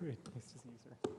Great, nice to see you, sir.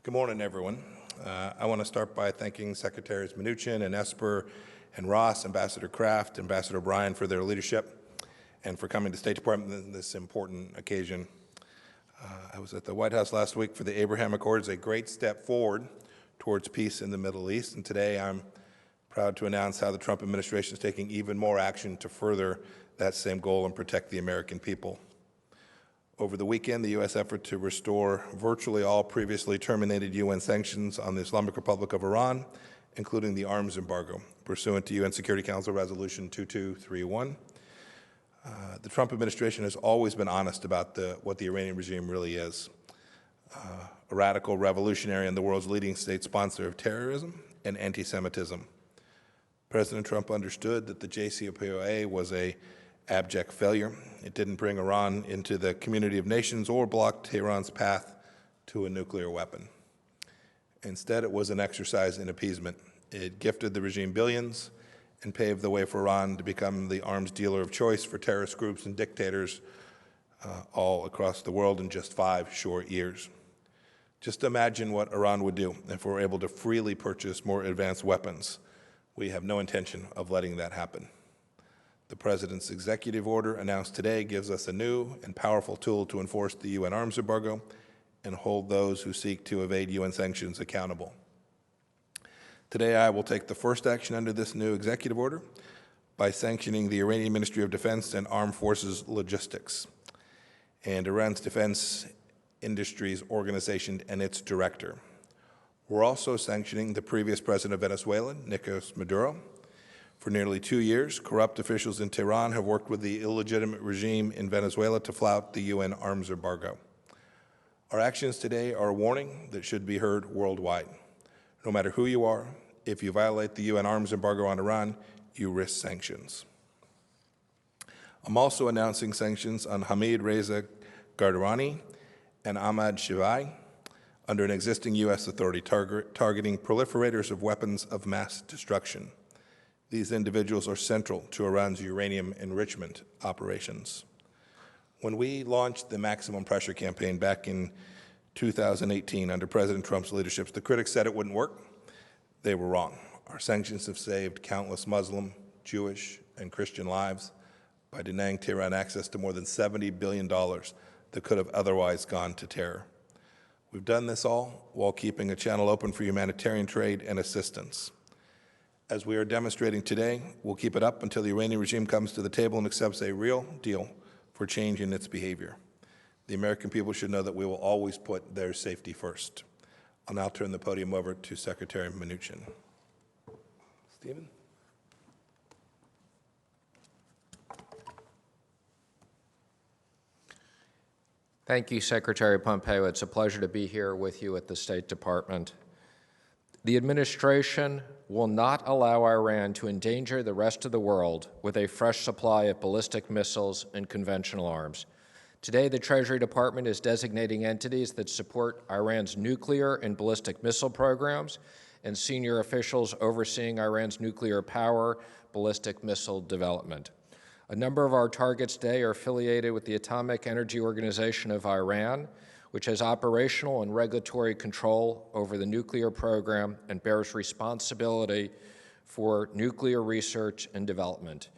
Good morning, everyone. I want to start by thanking Secretaries Mnuchin and Esper and Ross, Ambassador Kraft, Ambassador Bryan for their leadership and for coming to State Department on this important occasion. I was at the White House last week for the Abraham Accords, a great step forward towards peace in the Middle East, and today I'm proud to announce how the Trump administration is taking even more action to further that same goal and protect the American people. Over the weekend, the U.S. effort to restore virtually all previously terminated UN sanctions on the Islamic Republic of Iran, including the arms embargo, pursuant to UN Security Council Resolution 2231. The Trump administration has always been honest about what the Iranian regime really is. A radical revolutionary and the world's leading state sponsor of terrorism and anti-Semitism. President Trump understood that the JCPOA was an abject failure. It didn't bring Iran into the community of nations or block Tehran's path to a nuclear weapon. Instead, it was an exercise in appeasement. It gifted the regime billions and paved the way for Iran to become the arms dealer of choice for terrorist groups and dictators all across the world in just 5 short years. Just imagine what Iran would do if we're able to freely purchase more advanced weapons. We have no intention of letting that happen. The President's executive order announced today gives us a new and powerful tool to enforce the UN arms embargo and hold those who seek to evade UN sanctions accountable. Today, I will take the first action under this new executive order by sanctioning the Iranian Ministry of Defense and Armed Forces Logistics and Iran's Defense Industries Organization and its director. We're also sanctioning the previous president of Venezuela, Nicolas Maduro. For nearly 2 years, corrupt officials in Tehran have worked with the illegitimate regime in Venezuela to flout the UN arms embargo. Our actions today are a warning that should be heard worldwide. No matter who you are, if you violate the UN arms embargo on Iran, you risk sanctions. I'm also announcing sanctions on Hamid Reza Gardarani and Ahmad Shivai under an existing U.S. authority targeting proliferators of weapons of mass destruction. These individuals are central to Iran's uranium enrichment operations. When we launched the maximum pressure campaign back in 2018 under President Trump's leadership, the critics said it wouldn't work. They were wrong. Our sanctions have saved countless Muslim, Jewish, and Christian lives by denying Tehran access to more than $70 billion that could have otherwise gone to terror. We've done this all while keeping a channel open for humanitarian trade and assistance. As we are demonstrating today, we'll keep it up until the Iranian regime comes to the table and accepts a real deal for change in its behavior. The American people should know that we will always put their safety first. I'll now turn the podium over to Secretary Mnuchin. Stephen? Thank you, Secretary Pompeo. It's a pleasure to be here with you at the State Department. The administration will not allow Iran to endanger the rest of the world with a fresh supply of ballistic missiles and conventional arms. Today, the Treasury Department is designating entities that support Iran's nuclear and ballistic missile programs and senior officials overseeing Iran's nuclear power ballistic missile development. A number of our targets today are affiliated with the Atomic Energy Organization of Iran, which has operational and regulatory control over the nuclear program and bears responsibility for nuclear research and development.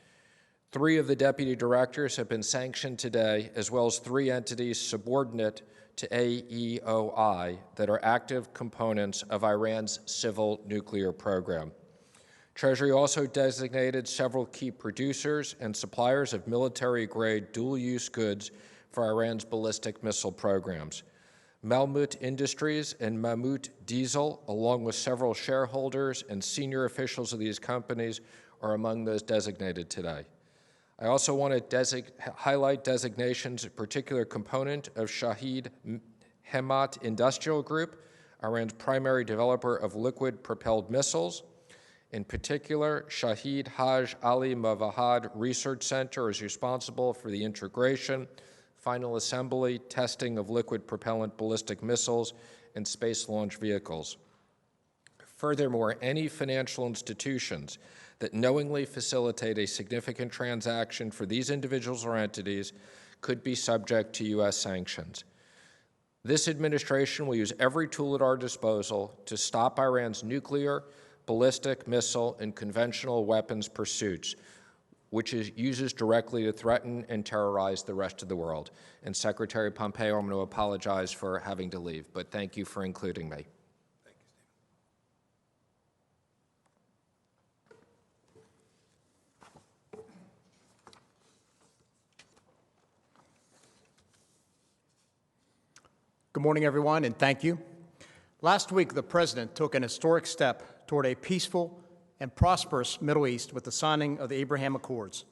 3 of the deputy directors have been sanctioned today, as well as 3 entities subordinate to AEOI that are active components of Iran's civil nuclear program. Treasury also designated several key producers and suppliers of military-grade dual-use goods for Iran's ballistic missile programs. Melmoot Industries and Mammoet Diesel, along with several shareholders and senior officials of these companies, are among those designated today. I also want to highlight designations, a particular component of Shahid Hemat Industrial Group, Iran's primary developer of liquid-propelled missiles. In particular, Shahid Haj Ali Mavahad Research Center is responsible for the integration, final assembly, testing of liquid propellant ballistic missiles and space launch vehicles. Furthermore, any financial institutions that knowingly facilitate a significant transaction for these individuals or entities could be subject to U.S. sanctions. This administration will use every tool at our disposal to stop Iran's nuclear, ballistic, missile, and conventional weapons pursuits, which uses directly to threaten and terrorize the rest of the world. And Secretary Pompeo, I'm going to apologize for having to leave, but thank you for including me. Good morning, everyone, and thank you. Last week, the President took an historic step toward a peaceful and prosperous Middle East with the signing of the Abraham Accords.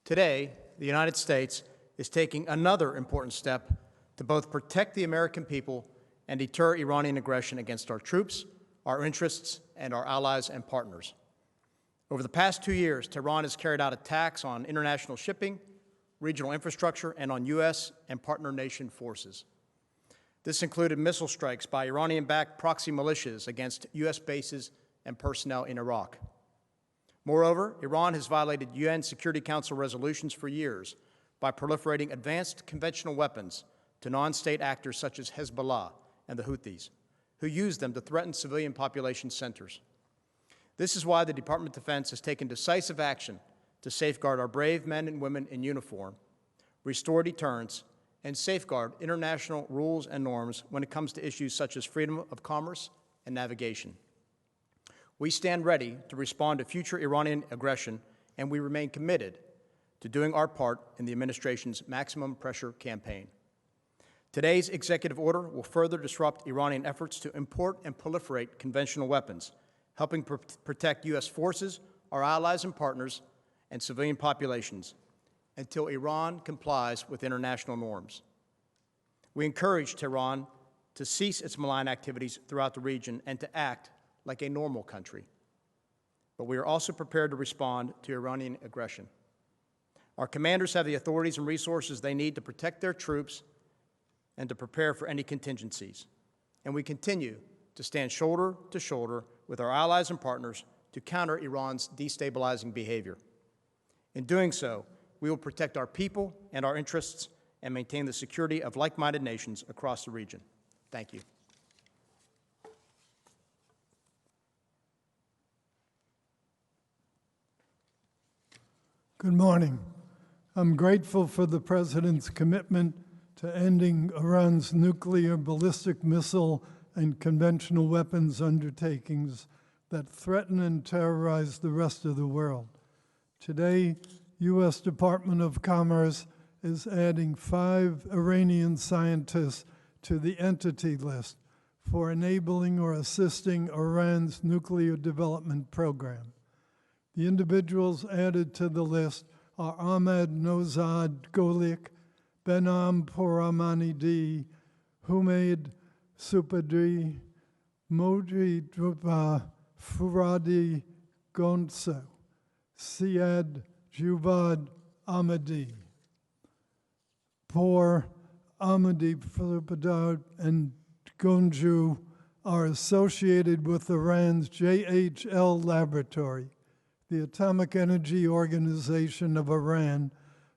Today, the United States is taking another important step to both protect the American people and deter Iranian aggression against our troops, our interests, and our allies and partners. Over the past 2 years, Tehran has carried out attacks on international shipping, regional infrastructure, and on U.S. and partner nation forces. This included missile strikes by Iranian-backed proxy militias against U.S. bases and personnel in Iraq. Moreover, Iran has violated UN Security Council resolutions for years by proliferating advanced conventional weapons to non-state actors such as Hezbollah and the Houthis, who use them to threaten civilian population centers. This is why the Department of Defense has taken decisive action to safeguard our brave men and women in uniform, restore deterrence, and safeguard international rules and norms when it comes to issues such as freedom of commerce and navigation. We stand ready to respond to future Iranian aggression, and we remain committed to doing our part in the administration's maximum pressure campaign. Today's executive order will further disrupt Iranian efforts to import and proliferate conventional weapons, helping protect U.S. forces, our allies and partners, and civilian populations, until Iran complies with international norms. We encourage Tehran to cease its malign activities throughout the region and to act like a normal country. But we are also prepared to respond to Iranian aggression. Our commanders have the authorities and resources they need to protect their troops and to prepare for any contingencies. And we continue to stand shoulder to shoulder with our allies and partners to counter Iran's destabilizing behavior. In doing so, we will protect our people and our interests and maintain the security of like-minded nations across the region. Thank you. Good morning. I'm grateful for the President's commitment to ending Iran's nuclear, ballistic missile, and conventional weapons undertakings that threaten and terrorize the rest of the world. Today, U.S. Department of Commerce is adding 5 Iranian scientists to the entity list for enabling or assisting Iran's nuclear development program. The individuals added to the list are Ahmad Nozad Golik, Benam Poramanidi, Humaid Supadri, Moji Drupa Furadi Gonso, Siad Jubad Ahmadi. Por Ahmadi Filipadar and Gonju are associated with Iran's JHL laboratory, the Atomic Energy Organization of Iran,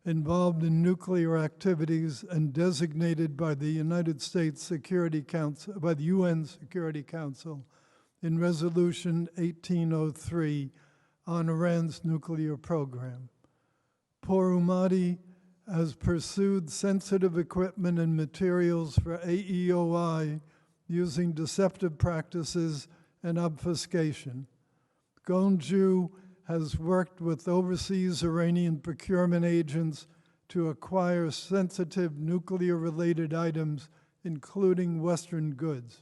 involved in nuclear activities and designated by the United States Security Council, by the UN Security Council in Resolution 1803 on Iran's nuclear program. Porumadi has pursued sensitive equipment and materials for AEOI using deceptive practices and obfuscation. Gonju has worked with overseas Iranian procurement agents to acquire sensitive nuclear-related items, including Western goods.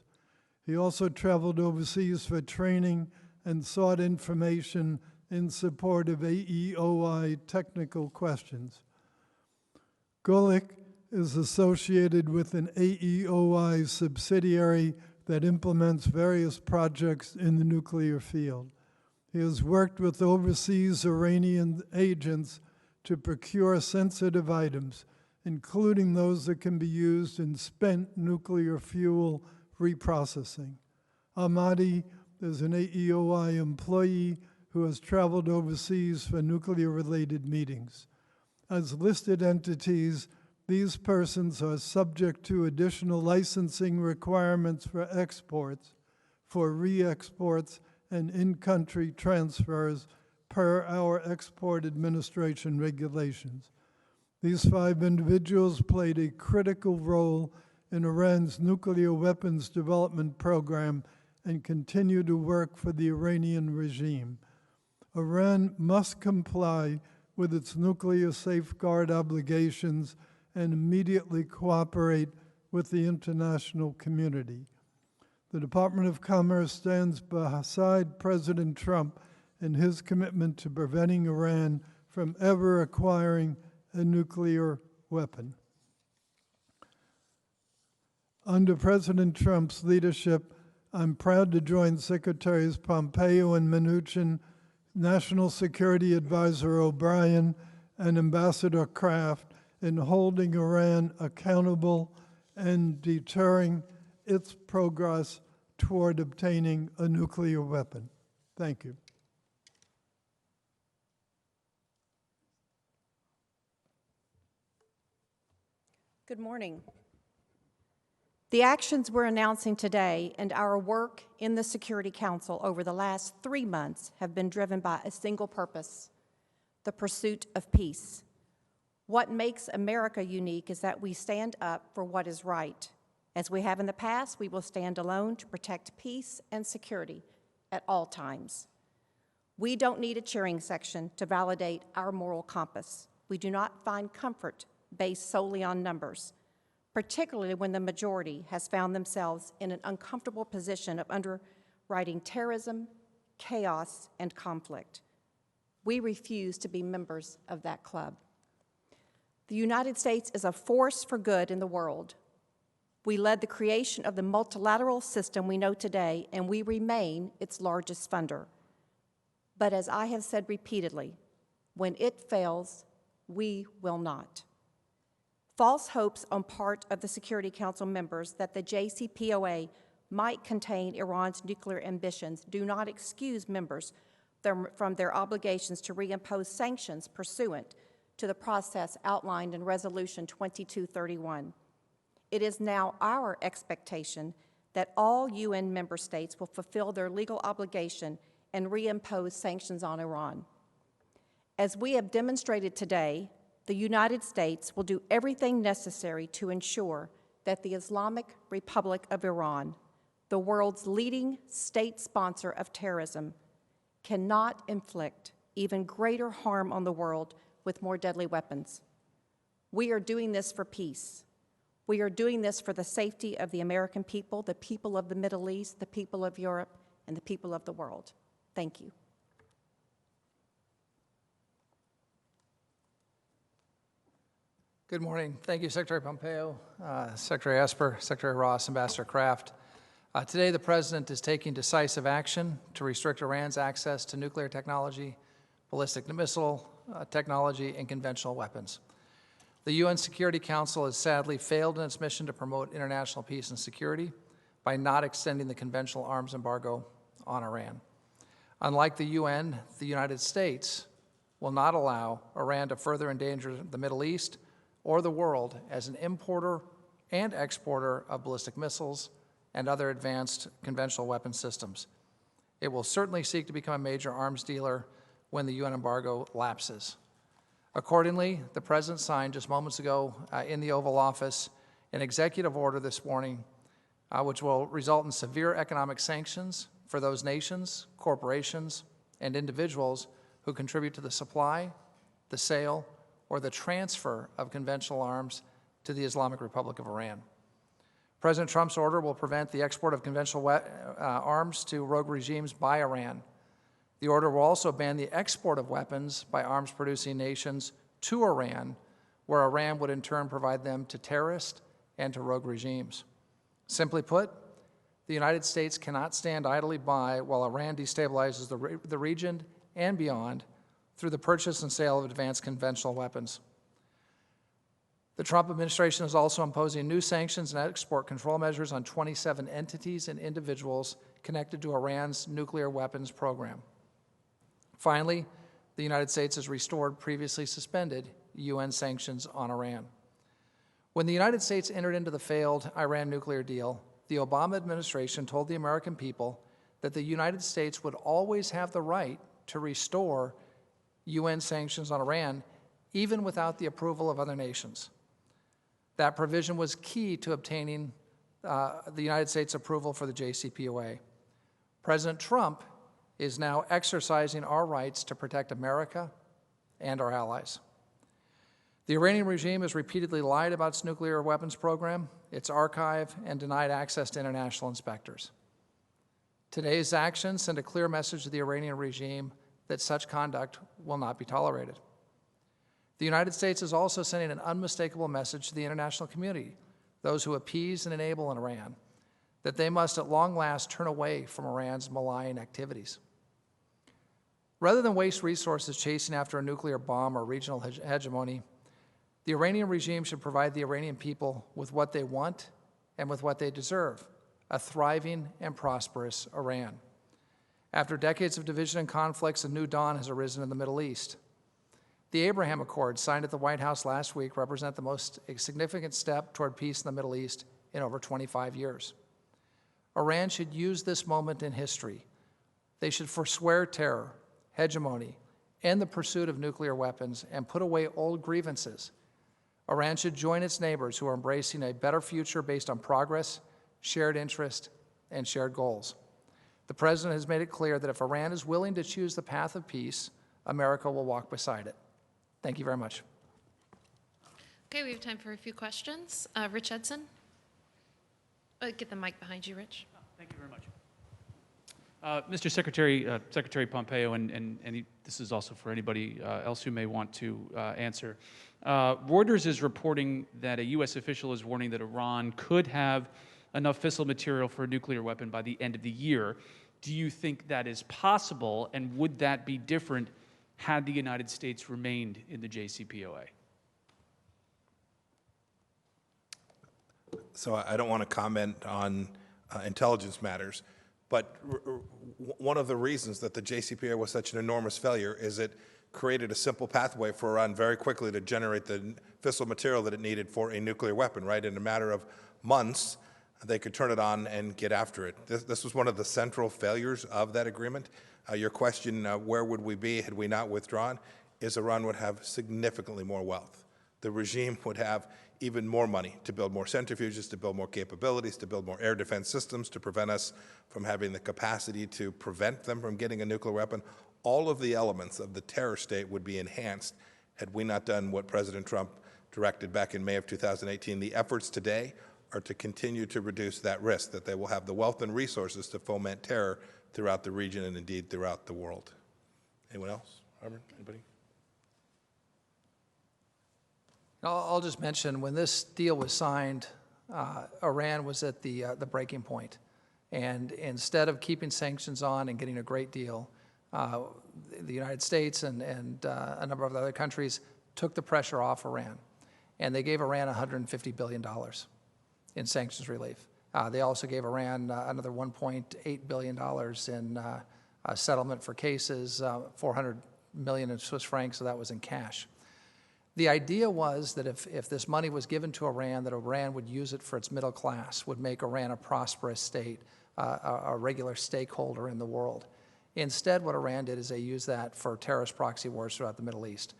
He also traveled overseas for training and sought information in support of AEOI technical questions. Golik is associated with an AEOI subsidiary that implements various projects in the nuclear field. He has worked with overseas Iranian agents to procure sensitive items, including those that can be used in spent nuclear fuel reprocessing. Ahmadi is an AEOI employee who has traveled overseas for nuclear-related meetings. As listed entities, These persons are subject to additional licensing requirements for exports, for re-exports, and in-country transfers per our Export Administration regulations. These 5 individuals played a critical role in Iran's nuclear weapons development program and continue to work for the Iranian regime. Iran must comply with its nuclear safeguard obligations and immediately cooperate with the international community. The Department of Commerce stands beside President Trump in his commitment to preventing Iran from ever acquiring a nuclear weapon. Under President Trump's leadership, I'm proud to join Secretaries Pompeo and Mnuchin, National Security Advisor O'Brien, and Ambassador Kraft in holding Iran accountable and deterring its progress toward obtaining a nuclear weapon. Thank you. Good morning. The actions we're announcing today and our work in the Security Council over the last 3 months have been driven by a single purpose: the pursuit of peace. What makes America unique is that we stand up for what is right. As we have in the past, we will stand alone to protect peace and security at all times. We don't need a cheering section to validate our moral compass. We do not find comfort based solely on numbers, particularly when the majority has found themselves in an uncomfortable position of underwriting terrorism, chaos, and conflict. We refuse to be members of that club. The United States is a force for good in the world. We led the creation of the multilateral system we know today, and we remain its largest funder. But as I have said repeatedly, when it fails, we will not. False hopes on part of the Security Council members that the JCPOA might contain Iran's nuclear ambitions do not excuse members from their obligations to reimpose sanctions pursuant to the process outlined in Resolution 2231. It is now our expectation that all UN member states will fulfill their legal obligation and reimpose sanctions on Iran. As we have demonstrated today, the United States will do everything necessary to ensure that the Islamic Republic of Iran, the world's leading state sponsor of terrorism, cannot inflict even greater harm on the world with more deadly weapons. We are doing this for peace. We are doing this for the safety of the American people, the people of the Middle East, the people of Europe, and the people of the world. Thank you. Good morning. Thank you, Secretary Pompeo, Secretary Esper, Secretary Ross, Ambassador Kraft. Today, the President is taking decisive action to restrict Iran's access to nuclear technology, ballistic missile technology, and conventional weapons. The UN Security Council has sadly failed in its mission to promote international peace and security by not extending the conventional arms embargo on Iran. Unlike the UN, the United States will not allow Iran to further endanger the Middle East or the world as an importer and exporter of ballistic missiles and other advanced conventional weapon systems. It will certainly seek to become a major arms dealer when the UN embargo lapses. Accordingly, the President signed just moments ago in the Oval Office an executive order this morning which will result in severe economic sanctions for those nations, corporations, and individuals who contribute to the supply, the sale, or the transfer of conventional arms to the Islamic Republic of Iran. President Trump's order will prevent the export of conventional arms to rogue regimes by Iran. The order will also ban the export of weapons by arms-producing nations to Iran, where Iran would in turn provide them to terrorist and to rogue regimes. Simply put, the United States cannot stand idly by while Iran destabilizes the region and beyond through the purchase and sale of advanced conventional weapons. The Trump administration is also imposing new sanctions and export control measures on 27 entities and individuals connected to Iran's nuclear weapons program. Finally, the United States has restored previously suspended UN sanctions on Iran. When the United States entered into the failed Iran nuclear deal, the Obama administration told the American people that the United States would always have the right to restore UN sanctions on Iran, even without the approval of other nations. That provision was key to obtaining the United States approval for the JCPOA. President Trump is now exercising our rights to protect America and our allies. The Iranian regime has repeatedly lied about its nuclear weapons program, its archive, and denied access to international inspectors. Today's actions send a clear message to the Iranian regime that such conduct will not be tolerated. The United States is also sending an unmistakable message to the international community, those who appease and enable in Iran, that they must at long last turn away from Iran's malign activities. Rather than waste resources chasing after a nuclear bomb or regional hegemony, the Iranian regime should provide the Iranian people with what they want and with what they deserve, a thriving and prosperous Iran. After decades of division and conflicts, a new dawn has arisen in the Middle East. The Abraham Accords signed at the White House last week represent the most significant step toward peace in the Middle East in over 25 years. Iran should use this moment in history. They should forswear terror, hegemony, end the pursuit of nuclear weapons, and put away old grievances. Iran should join its neighbors who are embracing a better future based on progress, shared interest, and shared goals. The President has made it clear that if Iran is willing to choose the path of peace, America will walk beside it. Thank you very much. Okay, we have time for a few questions. Rich Edson. Get the mic behind you, Rich. Thank you very much. Mr. Secretary, Secretary Pompeo, and this is also for anybody else who may want to answer. Reuters is reporting that a U.S. official is warning that Iran could have enough fissile material for a nuclear weapon by the end of the year. Do you think that is possible, and would that be different had the United States remained in the JCPOA? So I don't want to comment on intelligence matters, but one of the reasons that the JCPOA was such an enormous failure is it created a simple pathway for Iran very quickly to generate the fissile material that it needed for a nuclear weapon, right? In a matter of months, they could turn it on and get after it. This was one of the central failures of that agreement. Your question, where would we be had we not withdrawn, is Iran would have significantly more wealth. The regime would have even more money to build more centrifuges, to build more capabilities, to build more air defense systems, to prevent us from having the capacity to prevent them from getting a nuclear weapon. All of the elements of the terror state would be enhanced had we not done what President Trump directed back in May of 2018. The efforts today are to continue to reduce that risk, that they will have the wealth and resources to foment terror throughout the region and indeed throughout the world. Anyone else? Harvard? Anybody? I'll just mention, when this deal was signed, Iran was at the breaking point. And instead of keeping sanctions on and getting a great deal, the United States and a number of other countries took the pressure off Iran. And they gave Iran $150 billion in sanctions relief. They also gave Iran another $1.8 billion in a settlement for cases, 400 million in Swiss francs, so that was in cash. The idea was that if this money was given to Iran, that Iran would use it for its middle class, would make Iran a prosperous state, a regular stakeholder in the world. Instead, what Iran did is they used that for terrorist proxy wars throughout the Middle East.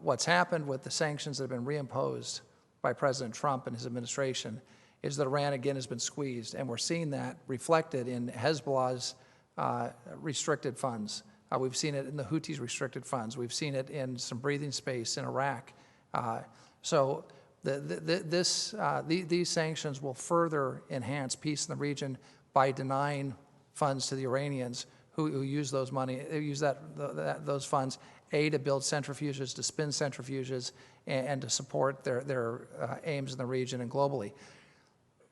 What's happened with the sanctions that have been reimposed by President Trump and his administration is that Iran again has been squeezed, and we're seeing that reflected in Hezbollah's restricted funds. We've seen it in the Houthis' restricted funds. We've seen it in some breathing space in Iraq. So these sanctions will further enhance peace in the region by denying funds to the Iranians who use those those funds, A, to build centrifuges, to spin centrifuges, and to support their aims in the region and globally.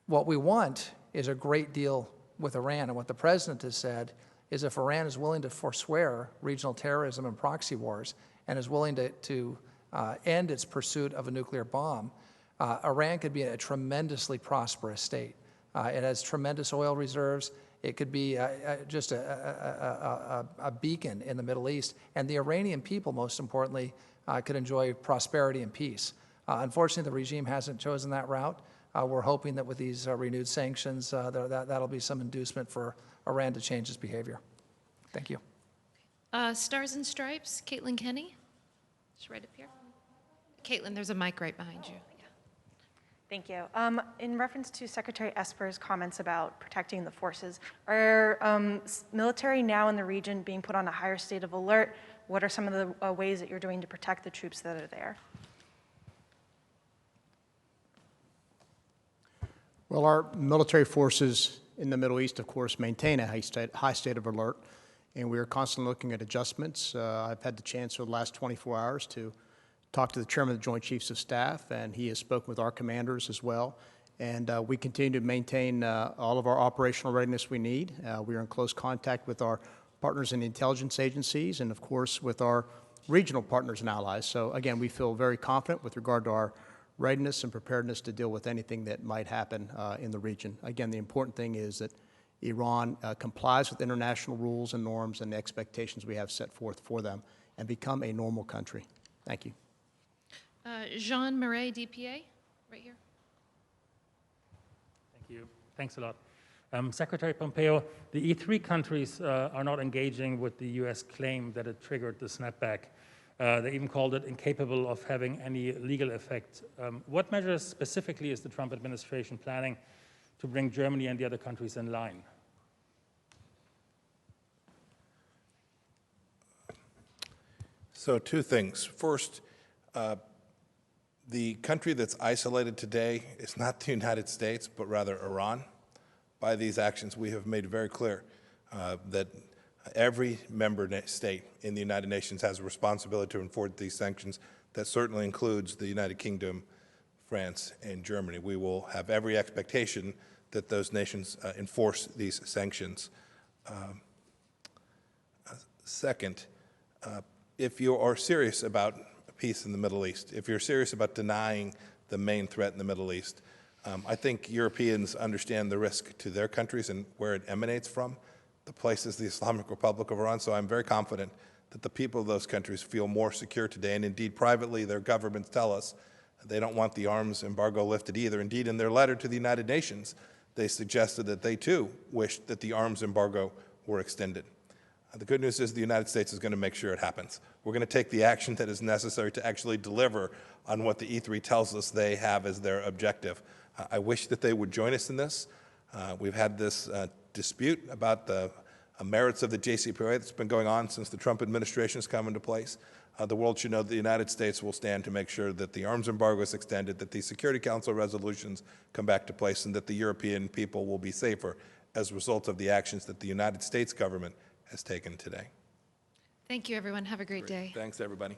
What we want is a great deal with Iran, and what the President has said is if Iran is willing to forswear regional terrorism and proxy wars and is willing to end its pursuit of a nuclear bomb, Iran could be a tremendously prosperous state. It has tremendous oil reserves. It could be just a beacon in the Middle East. And the Iranian people, most importantly, could enjoy prosperity and peace. Unfortunately, the regime hasn't chosen that route. We're hoping that with these renewed sanctions, that'll be some inducement for Iran to change its behavior. Thank you. Stars and Stripes, Caitlin Kenny. She's right up here. Caitlin, there's a mic right behind you. Thank you. In reference to Secretary Esper's comments about protecting the forces, are military now in the region being put on a higher state of alert? What are some of the ways that you're doing to protect the troops that are there? Well, our military forces in the Middle East, of course, maintain a high state of alert, and we are constantly looking at adjustments. I've had the chance over the last 24 hours to talk to the Chairman of the Joint Chiefs of Staff, and he has spoken with our commanders as well. And we continue to maintain all of our operational readiness we need. We are in close contact with our partners in the intelligence agencies and, of course, with our regional partners and allies. So, again, we feel very confident with regard to our readiness and preparedness to deal with anything that might happen in the region. Again, the important thing is that Iran complies with international rules and norms and the expectations we have set forth for them and become a normal country. Thank you. Jean Marais, DPA, right here. Thank you. Thanks a lot. Secretary Pompeo, the E3 countries are not engaging with the U.S. claim that it triggered the snapback. They even called it incapable of having any legal effect. What measures specifically is the Trump administration planning to bring Germany and the other countries in line? So two things. First, the country that's isolated today is not the United States, but rather Iran. By these actions, we have made very clear that every member state in the United Nations has a responsibility to enforce these sanctions. That certainly includes the United Kingdom, France, and Germany. We will have every expectation that those nations enforce these sanctions. Second, if you are serious about peace in the Middle East, if you're serious about denying the main threat in the Middle East, I think Europeans understand the risk to their countries and where it emanates from. The place is the Islamic Republic of Iran, so I'm very confident that the people of those countries feel more secure today, and indeed privately their governments tell us they don't want the arms embargo lifted either. Indeed, in their letter to the United Nations, they suggested that they too wished that the arms embargo were extended. The good news is the United States is going to make sure it happens. We're going to take the action that is necessary to actually deliver on what the E3 tells us they have as their objective. I wish that they would join us in this. We've had this dispute about the merits of the JCPOA that's been going on since the Trump administration has come into place. The world should know that the United States will stand to make sure that the arms embargo is extended, that the Security Council resolutions come back to place, and that the European people will be safer as a result of the actions that the United States government has taken today. Thank you, everyone. Have a great day. Thanks, everybody.